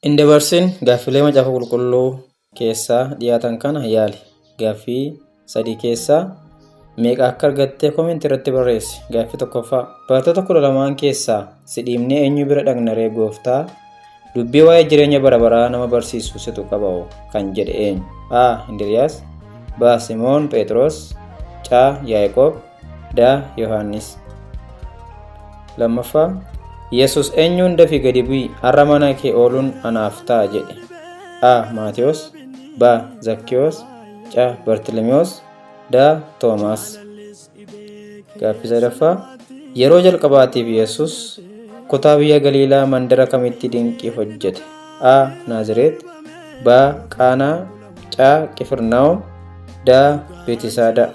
Inni dabarsin gaaffilee macaafa qulqulluu keessaa dhiyaatan kana yaali. Gaaffii 3 keessaa meeqa akka argattee koomentii irratti barreessi. Gaaffii 1ffaa barattoota 12 keessaa si dhiibnee eenyu bira dhaqna ree gooftaa? Dubbii waa'ee jireenya bara baraa nama barsiisu situ qaba'u kan jedhe eenyu? A. Indiriyaas, B. Simoon Phexros, C. Yaaqoob, D. Yohaannis. Lammaffaa Yesus eenyuun dafii gadi bu'i har'a mana kee ooluun anaaf ta'a jedhe? A. Maatiyos, B. Zakkiyoos, C. Bartilimiyoos, D. Toomaas. Gaaffii 3ffaa yeroo jalqabaatiif Yesus kutaa biyya Galiilaa mandara kamitti dinqii hojjete? A. Naazireet, B. Qaanaa, C. Qifirnaahom, D. Beetisaada.